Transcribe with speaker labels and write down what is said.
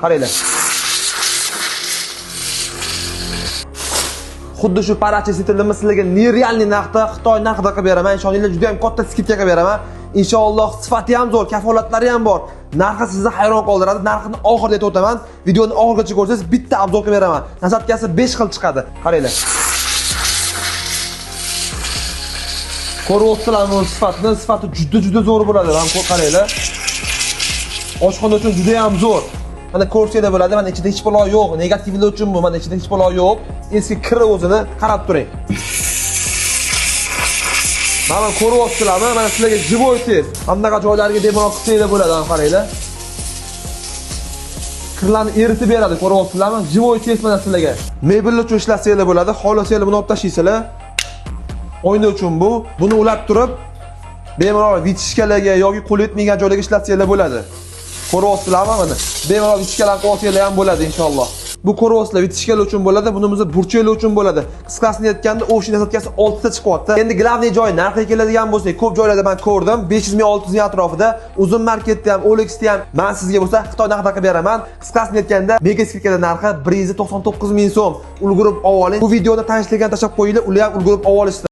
Speaker 1: Qaranglar. Xuddi shu paracha setilimi sizlarga nerealniy narxda, Xitoy narxida qilib beraman. Ishoninglar, juda ham katta skidka qilib beraman. Inshaalloh sifati ham zo'r, kafolatlari ham bor. Narxi sizni hayron qoldiradi. Narxini oxirida aytib o'taman. Videoni oxirigacha ko'rsangiz bitta obzor qilib beraman. Nasatkasi 5 xil chiqadi. Qaranglar. Ko'ryapsizlarmi sifati juda zo'r bo'ladi. Mana qaranglar. Oshxona uchun juda ham zo'r. Mana ko'rsanglar bo'ladi. Mana ichida hech balo yo'q. Negativlar uchun bu. Mana ichida hech balo yo'q. Eski kiri o'zini qarab turing. Mana ko'ryapsizlarmi? Mana sizlarga jivoy test. Hamdaqa joylariga bemalol qilsanglar bo'ladi, qaranglar. Kirlarni eritib beradi, ko'ryapsizlarmi? Jivoy test mana sizlarga. Mebellar uchun ishlasanglar bo'ladi. Xohlasanglar buni olib tashlaysizlar. Oyna uchun bu. Buni ulab turib, bemalol vitishkalarga yoki qo'l yetmagan joylarga ishlatsangiz bo'ladi. Ko'ryapsizlarmi mana? Bemalol vitishkalarni qo'ysangiz ham bo'ladi inshaalloh. Bu ko'ryapsizlar vitishkalar uchun bo'ladi, bunimiz burchaklar uchun bo'ladi. Qisqasini aytganda, o'shin nasatkasi 6 ta chiqyapti. Endi glavniy joy narxiga keladigan bo'lsak, ko'p joylarda men ko'rdim, 500 ming 600 ming atrofida, uzun marketda ham, OLXda ham men sizga bo'lsa Xitoy narxida qilib beraman. Qisqasini aytganda, mega skidkada narxi 199 ming so'm. Ulgurib oling. Bu videoni tanishlarga tashlab qo'yinglar, ular ham ulgurib olishsin.